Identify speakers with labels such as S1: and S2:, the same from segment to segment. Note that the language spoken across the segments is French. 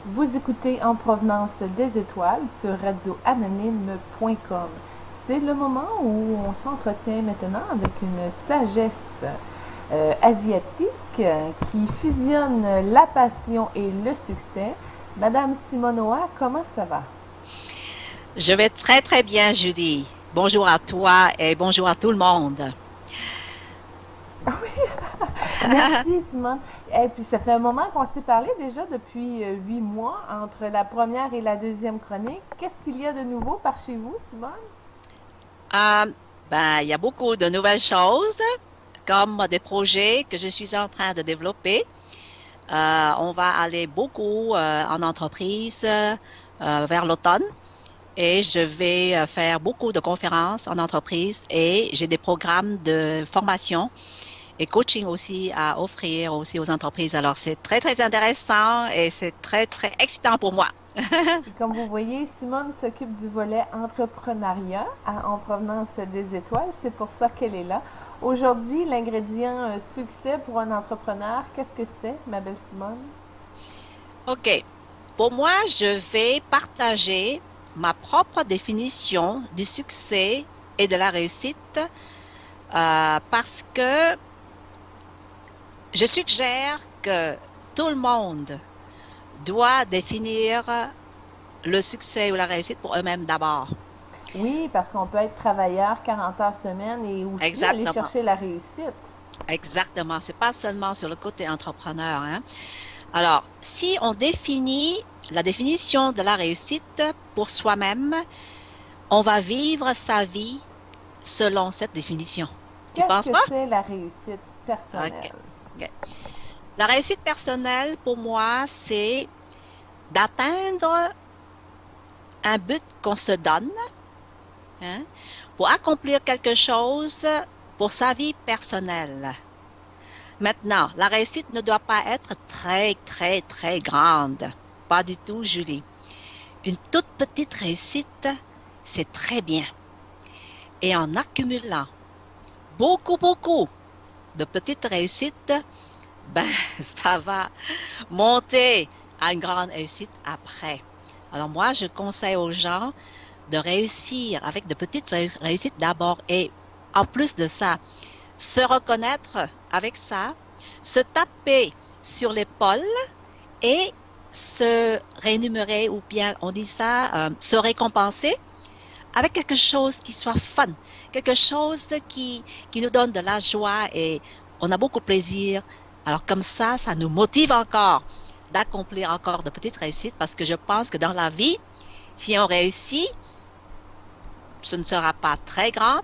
S1: Vous écoutez En provenance des étoiles sur radioanonyme.com. C'est le moment où on s'entretient maintenant avec une sagesse asiatique qui fusionne la passion et le succès. Madame Simonoa, comment ça va?
S2: Je vais très très bien, Julie. Bonjour à toi et bonjour à tout le monde.
S1: Merci, Simone. Et puis, ça fait un moment qu'on s'est parlé déjà depuis 8 mois entre la première et la deuxième chronique. Qu'est-ce qu'il y a de nouveau par chez vous, Simone?
S2: Euh, il y a beaucoup de nouvelles choses, comme des projets que je suis en train de développer. On va aller beaucoup en entreprise vers l'automne et je vais faire beaucoup de conférences en entreprise et j'ai des programmes de formation et coaching aussi à offrir aussi aux entreprises. Alors, c'est très, très intéressant et c'est très, très excitant pour moi.
S1: Et comme vous voyez, Simone s'occupe du volet entrepreneuriat en provenance des étoiles. C'est pour ça qu'elle est là. Aujourd'hui, l'ingrédient succès pour un entrepreneur, qu'est-ce que c'est, ma belle Simone?
S2: OK. Pour moi, je vais partager ma propre définition du succès et de la réussite parce que je suggère que tout le monde doit définir le succès ou la réussite pour eux-mêmes d'abord.
S1: Oui, parce qu'on peut être travailleur 40 heures semaine et aussi aller
S2: Exactement.
S1: chercher la réussite.
S2: Exactement. C'est pas seulement sur le côté entrepreneur, hein. Alors, si on définit la définition de la réussite pour soi-même, on va vivre sa vie selon cette définition. Tu
S1: Qu'est-ce
S2: penses
S1: que
S2: pas?
S1: c'est la réussite
S2: OK.
S1: personnelle?
S2: OK. La réussite personnelle, pour moi, c'est d'atteindre un but qu'on se donne, hein, pour accomplir quelque chose pour sa vie personnelle. Maintenant, la réussite ne doit pas être très, très, très grande. Pas du tout, Julie. Une toute petite réussite, c'est très bien. Et en accumulant beaucoup, beaucoup de petites réussites, ben, ça va monter à une grande réussite après. Alors moi, je conseille aux gens de réussir avec de petites réussites d'abord et en plus de ça, se reconnaître avec ça, se taper sur l'épaule et se rémunérer ou bien on dit ça, se récompenser avec quelque chose qui soit fun, quelque chose qui nous donne de la joie et on a beaucoup de plaisir. Alors comme ça nous motive encore d'accomplir encore de petites réussites parce que je pense que dans la vie, si on réussit, ce ne sera pas très grand,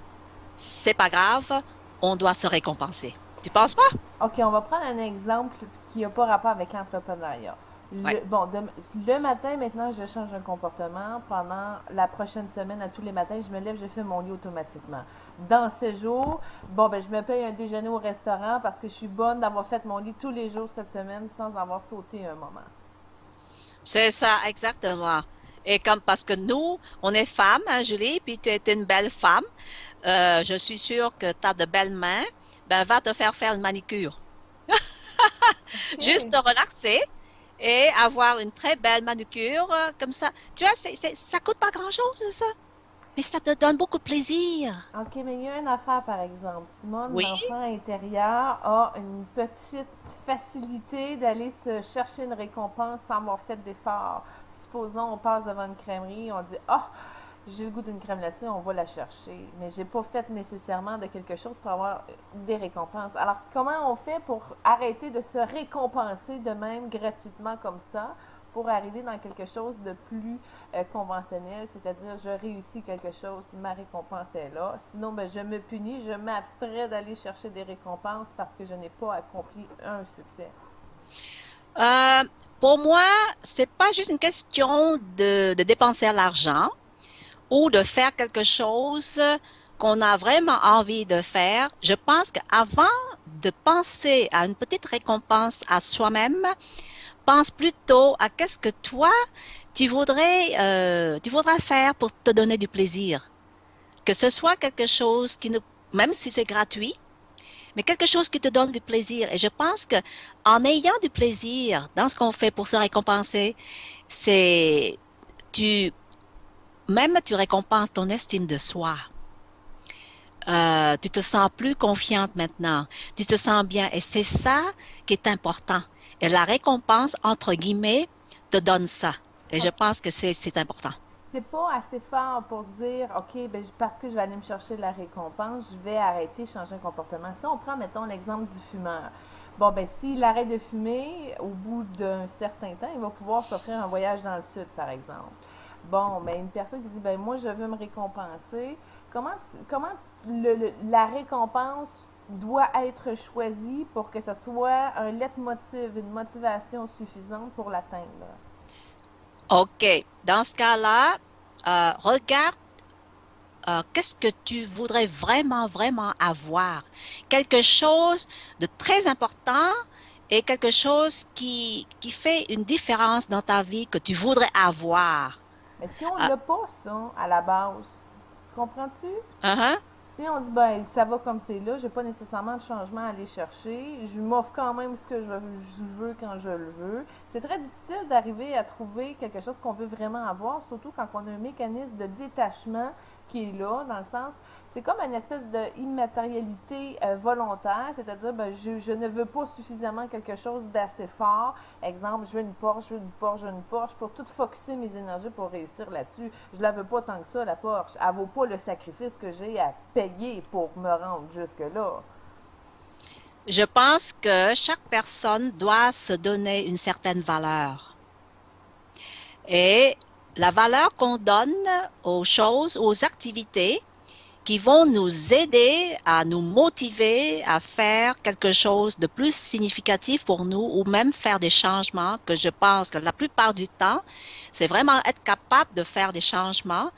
S2: c'est pas grave, on doit se récompenser. Tu penses pas?
S1: OK, on va prendre un exemple qui n'a pas rapport avec l'entrepreneuriat.
S2: Ouais.
S1: Le matin, maintenant, je change un comportement. Pendant la prochaine semaine, à tous les matins, je me lève, je fais mon lit automatiquement. Dans ces jours, je me paye un déjeuner au restaurant parce que je suis bonne d'avoir fait mon lit tous les jours cette semaine sans avoir sauté un moment.
S2: C'est ça, exactement. Et comme parce que nous, on est femmes, hein, Julie, puis tu es une belle femme, je suis sûre que tu as de belles mains, ben va te faire une manicure. Juste
S1: OK.
S2: te relaxer et avoir une très belle manucure comme ça. Tu vois, ça coûte pas grand-chose, ça, mais ça te donne beaucoup de plaisir.
S1: OK, mais il y a une affaire, par exemple. Simone,
S2: Oui,
S1: l'enfant intérieur, a une petite facilité d'aller se chercher une récompense sans avoir fait d'effort. Supposons, on passe devant une crèmerie, on dit ah, j'ai le goût d'une crème glacée, on va la chercher. Mais j'ai pas fait nécessairement de quelque chose pour avoir des récompenses. Alors, comment on fait pour arrêter de se récompenser de même gratuitement comme ça pour arriver dans quelque chose de plus conventionnel, c'est-à-dire je réussis quelque chose, ma récompense est là. Sinon, je me punis, je m'abstrais d'aller chercher des récompenses parce que je n'ai pas accompli un succès.
S2: euh, pour moi, c'est pas juste une question de dépenser l'argent ou de faire quelque chose qu'on a vraiment envie de faire. Je pense qu'avant de penser à une petite récompense à soi-même, pense plutôt à qu'est-ce que toi, tu voudrais faire pour te donner du plaisir. Que ce soit quelque chose qui ne, même si c'est gratuit, mais quelque chose qui te donne du plaisir. Et je pense que en ayant du plaisir dans ce qu'on fait pour se récompenser, c'est tu même tu récompenses ton estime de soi. Tu te sens plus confiante maintenant. Tu te sens bien. Et c'est ça qui est important. Et la récompense, entre guillemets, te donne ça. Et je
S1: OK.
S2: pense que c'est important.
S1: C'est pas assez fort pour dire, OK, ben, parce que je vais aller me chercher de la récompense, je vais arrêter, changer un comportement. Si on prend, mettons, l'exemple du fumeur. Bon, ben, s'il arrête de fumer, au bout d'un certain temps, il va pouvoir s'offrir un voyage dans le sud, par exemple. Bon, ben, une personne qui dit, ben, moi, je veux me récompenser. Comment la récompense doit être choisie pour que ce soit un leitmotiv, une motivation suffisante pour l'atteindre?
S2: OK. Dans ce cas-là, regarde qu'est-ce que tu voudrais vraiment, vraiment avoir. Quelque chose de très important et quelque chose qui fait une différence dans ta vie que tu voudrais avoir.
S1: Mais si on
S2: Euh,
S1: l'a pas, ça, à la base, comprends-tu?
S2: uh-huh.
S1: Si on dit, ben, ça va comme c'est là, j'ai pas nécessairement de changement à aller chercher, je m'offre quand même ce que je veux quand je le veux. C'est très difficile d'arriver à trouver quelque chose qu'on veut vraiment avoir, surtout quand on a un mécanisme de détachement qui est là, dans le sens, c'est comme une espèce d'immatérialité volontaire, c'est-à-dire, ben, je ne veux pas suffisamment quelque chose d'assez fort. Exemple, je veux une Porsche, je veux une Porsche, je veux une Porsche, pour tout focusser mes énergies pour réussir là-dessus. Je la veux pas tant que ça, la Porsche. Elle vaut pas le sacrifice que j'ai à payer pour me rendre jusque-là.
S2: Je pense que chaque personne doit se donner une certaine valeur. Et la valeur qu'on donne aux choses, aux activités, qui vont nous aider à nous motiver à faire quelque chose de plus significatif pour nous ou même faire des changements que je pense que la plupart du temps, c'est vraiment être capable de faire des changements.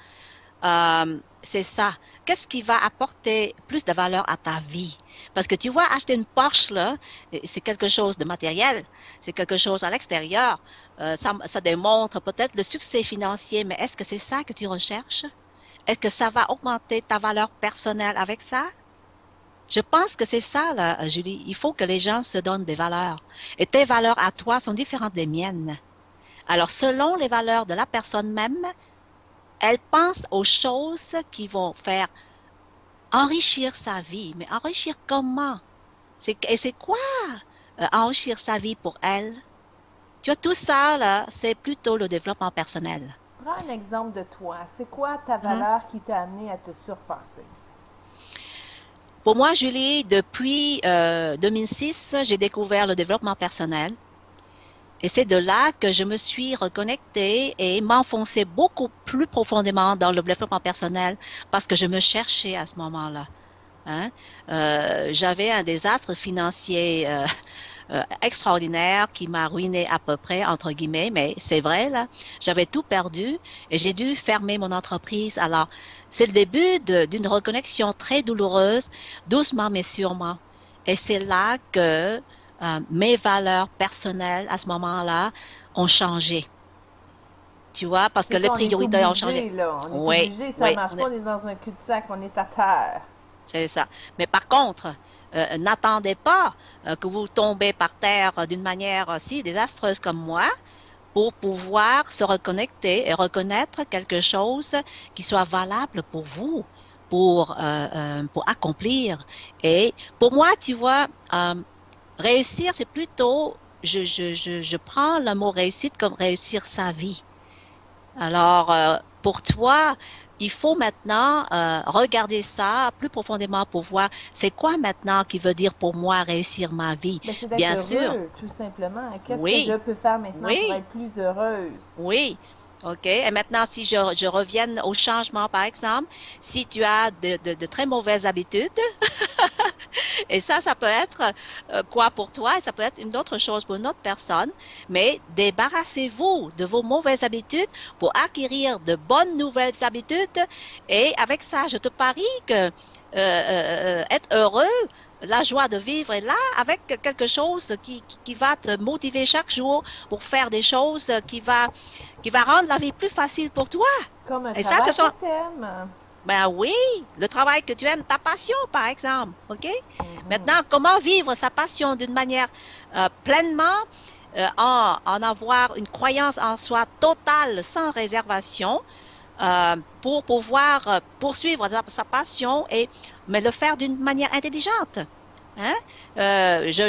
S2: C'est ça. Qu'est-ce qui va apporter plus de valeur à ta vie? Parce que tu vois, acheter une Porsche, là, c'est quelque chose de matériel, c'est quelque chose à l'extérieur. Ça démontre peut-être le succès financier, mais est-ce que c'est ça que tu recherches? Est-ce que ça va augmenter ta valeur personnelle avec ça? Je pense que c'est ça, là, Julie. Il faut que les gens se donnent des valeurs. Et tes valeurs à toi sont différentes des miennes. Alors, selon les valeurs de la personne même, elle pense aux choses qui vont faire enrichir sa vie. Mais enrichir comment? Et c'est quoi enrichir sa vie pour elle? Tu vois, tout ça, là, c'est plutôt le développement personnel.
S1: Prends un exemple de toi. C'est quoi ta
S2: Mhm.
S1: valeur qui t'a amené à te surpasser?
S2: Pour moi, Julie, depuis 2006, j'ai découvert le développement personnel. Et c'est de là que je me suis reconnectée et m'enfonçais beaucoup plus profondément dans le développement personnel parce que je me cherchais à ce moment-là. Hein? J'avais un désastre financier extraordinaire qui m'a ruiné à peu près, entre guillemets, mais c'est vrai, là. J'avais tout perdu et j'ai dû fermer mon entreprise. Alors, c'est le début d'une reconnexion très douloureuse, doucement mais sûrement. Et c'est là que mes valeurs personnelles, à ce moment-là, ont changé. Tu vois, parce que
S1: C'est
S2: les
S1: ça, on est
S2: priorités ont changé.
S1: obligé, là. On est
S2: Oui,
S1: obligé, ça
S2: oui,
S1: marche pas, on est dans un cul-de-sac, on est à terre.
S2: c'est ça. Mais par contre, n'attendez pas que vous tombez par terre d'une manière si désastreuse comme moi pour pouvoir se reconnecter et reconnaître quelque chose qui soit valable pour vous, pour accomplir. Et pour moi, tu vois, réussir, c'est plutôt, je prends le mot réussite comme réussir sa vie. Alors, pour toi, il faut maintenant regarder ça plus profondément pour voir c'est quoi maintenant qui veut dire pour moi réussir ma vie.
S1: Ben, c'est d'être
S2: Bien sûr,
S1: heureux, tout simplement. Qu'est-ce que je
S2: oui,
S1: peux faire maintenant pour
S2: oui,
S1: être plus heureuse?
S2: oui. OK. Et maintenant, si je revienne au changement, par exemple, si tu as de très mauvaises habitudes, et ça peut être quoi pour toi, et ça peut être une autre chose pour une autre personne, mais débarrassez-vous de vos mauvaises habitudes pour acquérir de bonnes nouvelles habitudes. Et avec ça, je te parie que être heureux, la joie de vivre est là avec quelque chose qui va te motiver chaque jour pour faire des choses qui va rendre la vie plus facile pour toi.
S1: Comme un
S2: Et ça, ce
S1: travail
S2: sont,
S1: que t'aimes.
S2: Ben oui, le travail que tu aimes, ta passion, par exemple, OK?
S1: Mhm.
S2: Maintenant, comment vivre sa passion d'une manière pleinement, en avoir une croyance en soi totale, sans réservation, pour pouvoir poursuivre sa passion et mais le faire d'une manière intelligente. Hein?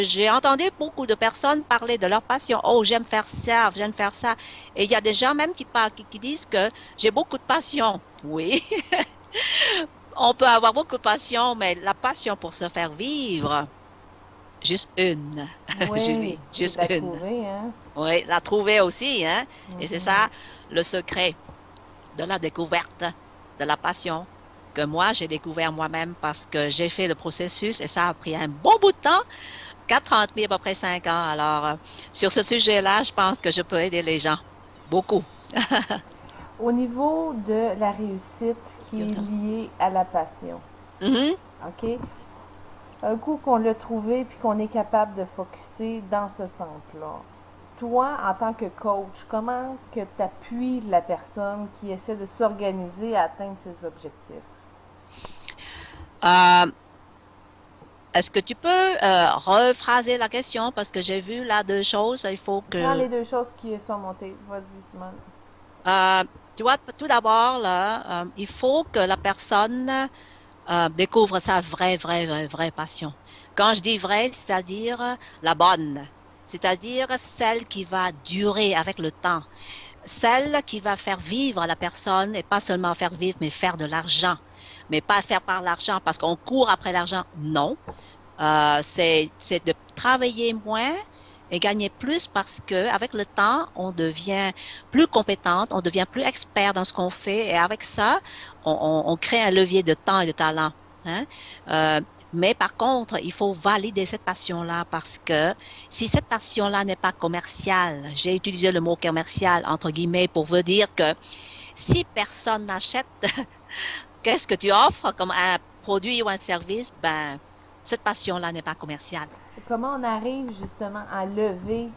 S2: J'ai entendu beaucoup de personnes parler de leur passion. Oh, j'aime faire ça, j'aime faire ça. Et il y a des gens même qui parlent, qui disent que j'ai beaucoup de passion. Oui, on peut avoir beaucoup de passion, mais la passion pour se faire vivre, juste une,
S1: Oui,
S2: Julie,
S1: c'est de
S2: juste
S1: la
S2: une.
S1: trouver, hein?
S2: Oui, la trouver aussi, hein? Et c'est
S1: Mhm.
S2: ça le secret de la découverte de la passion que moi, j'ai découvert moi-même parce que j'ai fait le processus et ça a pris un bon bout de temps, 4 ans et demi, à peu près 5 ans. Alors, sur ce sujet-là, je pense que je peux aider les gens. Beaucoup.
S1: Au niveau de la réussite qui est liée à la passion,
S2: Mhm.
S1: OK? Un coup qu'on l'a trouvé puis qu'on est capable de focuser dans ce sens-là, toi, en tant que coach, comment que tu appuies la personne qui essaie de s'organiser à atteindre ses objectifs?
S2: Euh, Est-ce que tu peux rephraser la question parce que j'ai vu là deux choses. Il faut
S1: Prends
S2: que
S1: les deux choses qui sont montées. Vas-y, Simone.
S2: euh, tu vois tout d'abord là, il faut que la personne découvre sa vraie passion. Quand je dis vraie, c'est-à-dire la bonne, c'est-à-dire celle qui va durer avec le temps, celle qui va faire vivre la personne et pas seulement faire vivre, mais faire de l'argent. Mais pas faire par l'argent parce qu'on court après l'argent. Non. C'est de travailler moins et gagner plus parce que avec le temps, on devient plus compétente, on devient plus expert dans ce qu'on fait et avec ça, on crée un levier de temps et de talent. Hein? Euh, mais par contre, il faut valider cette passion-là parce que si cette passion-là n'est pas commerciale, j'ai utilisé le mot commercial entre guillemets pour vous dire que si personne n'achète, qu'est-ce que tu offres comme un produit ou un service? Ben, cette passion-là n'est pas commerciale.
S1: Comment on arrive justement à lever,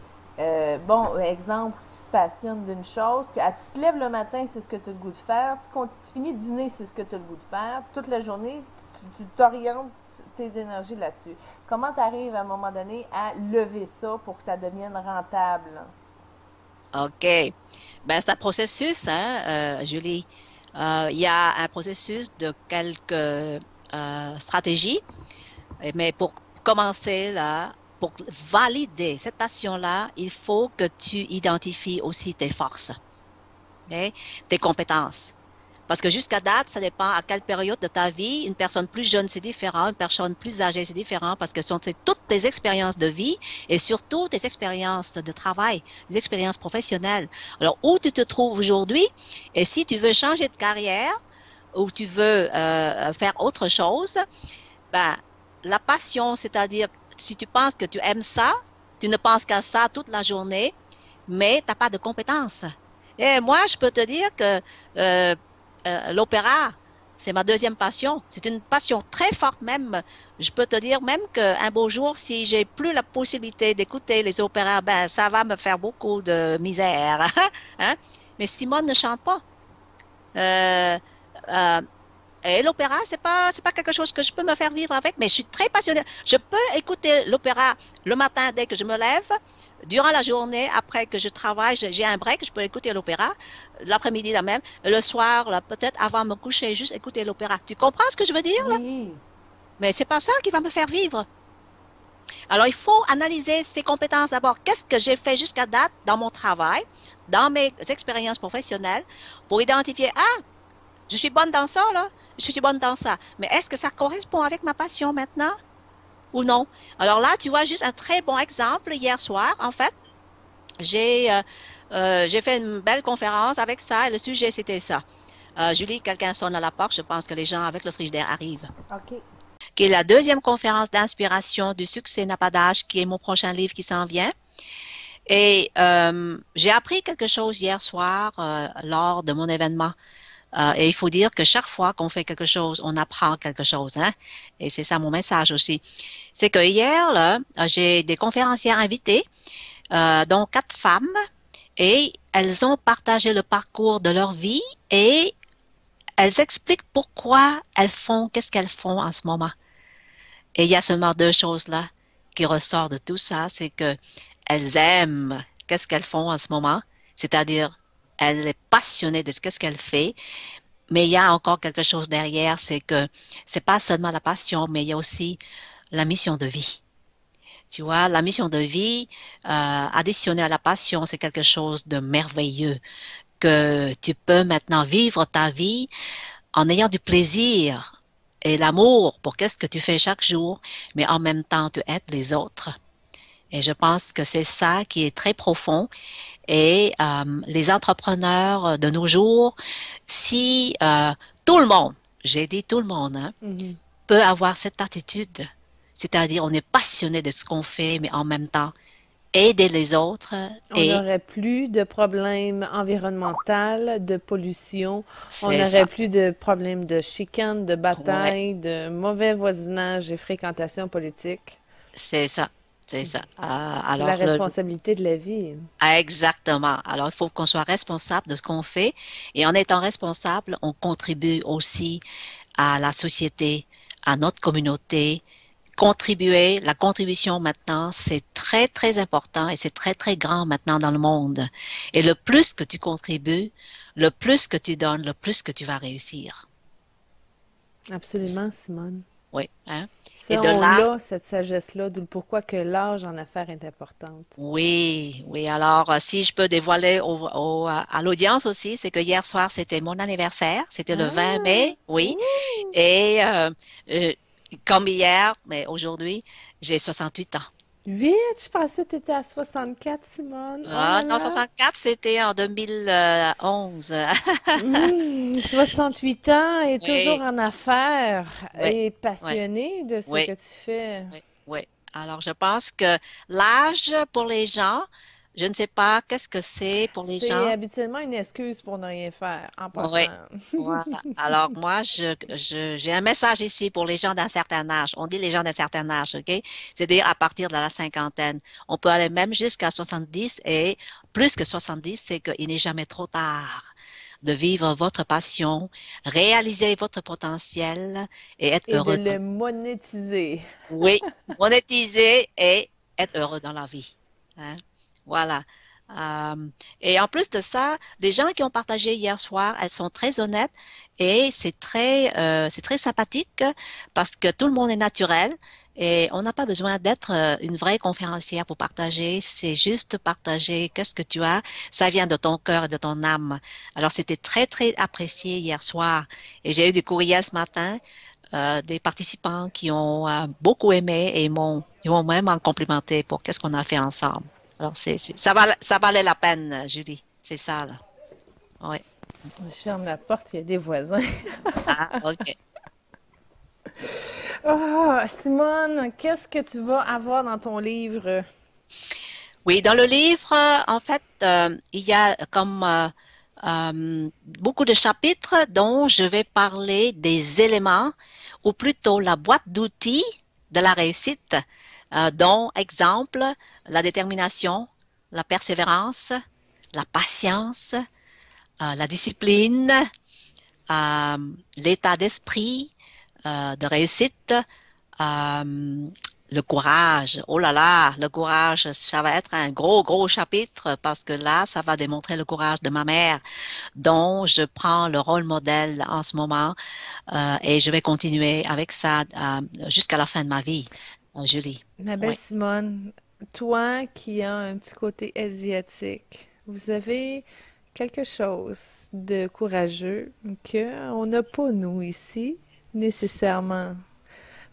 S1: bon, exemple, tu te passionnes d'une chose, que tu te lèves le matin, c'est ce que tu as le goût de faire, tu finis de dîner, c'est ce que tu as le goût de faire, toute la journée, tu t'orientes tes énergies là-dessus. Comment tu arrives à un moment donné à lever ça pour que ça devienne rentable?
S2: OK. Ben, c'est un processus, hein, Julie. Il y a un processus de quelques stratégies, mais pour commencer là, pour valider cette passion-là, il faut que tu identifies aussi tes forces, ok? Tes compétences. Parce que jusqu'à date, ça dépend à quelle période de ta vie. Une personne plus jeune, c'est différent. Une personne plus âgée, c'est différent parce que c'est toutes tes expériences de vie et surtout tes expériences de travail, des expériences professionnelles. Alors, où tu te trouves aujourd'hui et si tu veux changer de carrière ou tu veux faire autre chose, ben, la passion, c'est-à-dire si tu penses que tu aimes ça, tu ne penses qu'à ça toute la journée, mais tu n'as pas de compétences. Et moi, je peux te dire que euh, l'opéra, c'est ma deuxième passion. C'est une passion très forte même. Je peux te dire même qu'un beau jour, si j'ai plus la possibilité d'écouter les opéras, ben ça va me faire beaucoup de misère. Hein? Mais Simone ne chante pas. Euh, euh, et l'opéra, c'est pas quelque chose que je peux me faire vivre avec, mais je suis très passionnée. Je peux écouter l'opéra le matin dès que je me lève. Durant la journée, après que je travaille, j'ai un break, je peux écouter l'opéra. L'après-midi, la même. Le soir, là, peut-être avant de me coucher, juste écouter l'opéra. Tu comprends ce que je veux dire, là?
S1: Oui.
S2: Mais c'est pas ça qui va me faire vivre. Alors, il faut analyser ses compétences d'abord. Qu'est-ce que j'ai fait jusqu'à date dans mon travail, dans mes expériences professionnelles, pour identifier, ah, je suis bonne dans ça, là. Je suis bonne dans ça. Mais est-ce que ça correspond avec ma passion maintenant ou non? Alors là, tu vois, juste un très bon exemple. Hier soir, en fait, j'ai fait une belle conférence avec ça et le sujet, c'était ça. Julie, quelqu'un sonne à la porte. Je pense que les gens avec le frigidaire arrivent.
S1: OK.
S2: Qui est la deuxième conférence d'inspiration du succès n'a pas d'âge, qui est mon prochain livre qui s'en vient. Et j'ai appris quelque chose hier soir lors de mon événement. Et il faut dire que chaque fois qu'on fait quelque chose, on apprend quelque chose, hein. Et c'est ça mon message aussi. C'est que hier, là, j'ai des conférencières invitées, dont 4 femmes, et elles ont partagé le parcours de leur vie et elles expliquent pourquoi elles font, qu'est-ce qu'elles font en ce moment. Et il y a seulement deux choses là qui ressortent de tout ça, c'est que elles aiment qu'est-ce qu'elles font en ce moment, c'est-à-dire elle est passionnée de ce qu'elle fait, mais il y a encore quelque chose derrière, c'est que c'est pas seulement la passion, mais il y a aussi la mission de vie. Tu vois, la mission de vie, additionnée à la passion, c'est quelque chose de merveilleux, que tu peux maintenant vivre ta vie en ayant du plaisir et l'amour pour qu'est-ce que tu fais chaque jour, mais en même temps, tu aides les autres. Et je pense que c'est ça qui est très profond. Et les entrepreneurs de nos jours, si tout le monde, j'ai dit tout le monde, hein,
S3: Mhm.
S2: peut avoir cette attitude, c'est-à-dire on est passionné de ce qu'on fait, mais en même temps aider les autres
S3: On
S2: et
S3: n'aurait plus de problèmes environnementaux, de pollution. On
S2: c'est
S3: n'aurait
S2: ça.
S3: plus de problèmes de chicanes, de
S2: Ouais,
S3: batailles, de mauvais voisinage et fréquentation politique.
S2: c'est ça. C'est ça.
S3: C'est la
S2: Alors,
S3: responsabilité de la vie.
S2: exactement. Alors, il faut qu'on soit responsable de ce qu'on fait. Et en étant responsable, on contribue aussi à la société, à notre communauté. Contribuer, la contribution maintenant, c'est très, très important et c'est très, très grand maintenant dans le monde. Et le plus que tu contribues, le plus que tu donnes, le plus que tu vas réussir. C'est-
S3: Absolument, Simone.
S2: Oui, hein? Et
S3: Ça,
S2: de
S3: on
S2: là,
S3: l'a, cette sagesse-là, d'où le pourquoi que l'âge en affaires est importante.
S2: oui, oui. Alors, si je peux dévoiler à l'audience aussi, c'est que hier soir, c'était mon anniversaire. C'était le 20
S3: Ah!
S2: mai, oui.
S3: Ouh!
S2: Et euh, comme hier, mais aujourd'hui, j'ai 68 ans.
S3: 8? Je pensais que tu étais à 64, Simone. Oh
S2: Ah,
S3: là
S2: non,
S3: là!
S2: 64, c'était en 2011.
S3: 68 ans et toujours
S2: Oui,
S3: en affaires
S2: oui,
S3: et
S2: oui,
S3: passionné de ce
S2: oui,
S3: que tu fais.
S2: oui, oui. Alors, je pense que l'âge pour les gens, je ne sais pas qu'est-ce que c'est pour les
S3: C'est
S2: gens.
S3: habituellement une excuse pour ne rien faire, en
S2: Oui,
S3: passant.
S2: voilà. Alors, moi, j'ai un message ici pour les gens d'un certain âge. On dit les gens d'un certain âge, OK? C'est-à-dire à partir de la cinquantaine. On peut aller même jusqu'à 70 et plus que 70, c'est qu'il n'est jamais trop tard de vivre votre passion, réaliser votre potentiel et être
S3: Et de
S2: heureux
S3: le monétiser.
S2: oui, monétiser et être heureux dans la vie. Hein? Voilà. Euh, et en plus de ça, les gens qui ont partagé hier soir, elles sont très honnêtes et c'est très sympathique parce que tout le monde est naturel et on n'a pas besoin d'être une vraie conférencière pour partager. C'est juste partager qu'est-ce que tu as. Ça vient de ton cœur et de ton âme. Alors c'était très, très apprécié hier soir et j'ai eu du courriel ce matin des participants qui ont beaucoup aimé et ils m'ont même complimenté pour qu'est-ce qu'on a fait ensemble. Alors, ça valait la peine, Julie. C'est ça, là. Oui.
S3: Je ferme la porte, il y a des voisins.
S2: Ah, OK.
S3: Oh, Simone, qu'est-ce que tu vas avoir dans ton livre?
S2: Oui, dans le livre, en fait, il y a comme beaucoup de chapitres dont je vais parler des éléments, ou plutôt la boîte d'outils de la réussite, dont exemple la détermination, la persévérance, la patience, la discipline, euh, l'état d'esprit de réussite, euh, le courage. Oh là là, le courage, ça va être un gros, gros chapitre parce que là, ça va démontrer le courage de ma mère dont je prends le rôle modèle en ce moment et je vais continuer avec ça jusqu'à la fin de ma vie, Julie.
S3: Ma belle
S2: Oui.
S3: Simone, toi qui as un petit côté asiatique, vous avez quelque chose de courageux que on n'a pas nous ici nécessairement.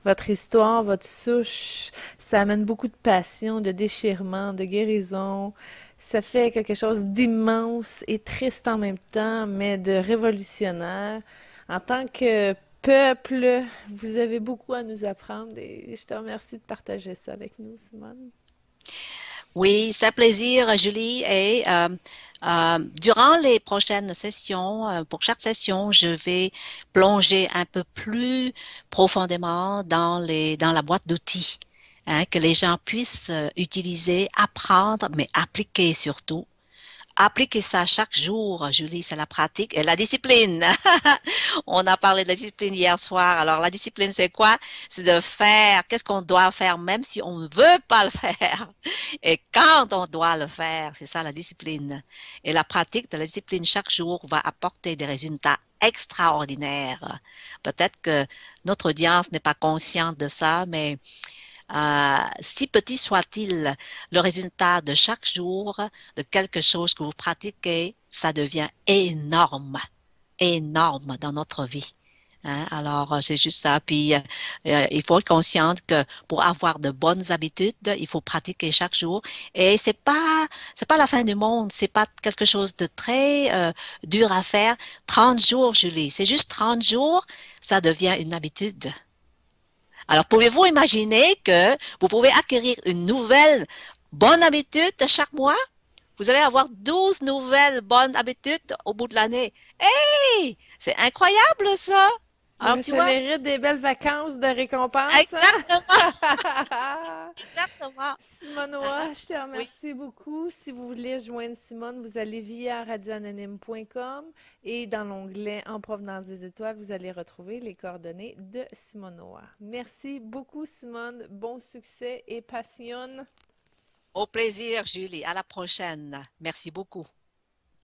S3: Votre histoire, votre souche, ça amène beaucoup de passion, de déchirement, de guérison. Ça fait quelque chose d'immense et triste en même temps, mais de révolutionnaire. En tant que peuple, vous avez beaucoup à nous apprendre et je te remercie de partager ça avec nous, Simone.
S2: Oui, c'est un plaisir, Julie. Et durant les prochaines sessions, pour chaque session, je vais plonger un peu plus profondément dans la boîte d'outils, hein, que les gens puissent utiliser, apprendre, mais appliquer surtout appliquer ça chaque jour, Julie, c'est la pratique et la discipline. On a parlé de la discipline hier soir. Alors, la discipline, c'est quoi? C'est de faire qu'est-ce qu'on doit faire, même si on ne veut pas le faire. Et quand on doit le faire, c'est ça la discipline. Et la pratique de la discipline chaque jour va apporter des résultats extraordinaires. Peut-être que notre audience n'est pas consciente de ça, mais si petit soit-il, le résultat de chaque jour, de quelque chose que vous pratiquez, ça devient énorme, énorme dans notre vie. Hein? Alors, c'est juste ça. Puis, il faut être consciente que pour avoir de bonnes habitudes, il faut pratiquer chaque jour. Et c'est pas la fin du monde. C'est pas quelque chose de très dur à faire. 30 jours, Julie. C'est juste 30 jours, ça devient une habitude. Alors, pouvez-vous imaginer que vous pouvez acquérir une nouvelle bonne habitude chaque mois? Vous allez avoir 12 nouvelles bonnes habitudes au bout de l'année. Hey! C'est incroyable, ça! Alors, tu
S3: Ça
S2: vois?
S3: mérite des belles vacances de récompense,
S2: Exactement,
S3: hein?
S2: exactement.
S3: Simonoa, je te
S2: Oui.
S3: remercie beaucoup. Si vous voulez joindre Simone, vous allez via radioanonyme.com et dans l'onglet En provenance des étoiles, vous allez retrouver les coordonnées de Simonoa. Merci beaucoup, Simone. Bon succès et passion.
S2: Au plaisir, Julie. À la prochaine. Merci beaucoup.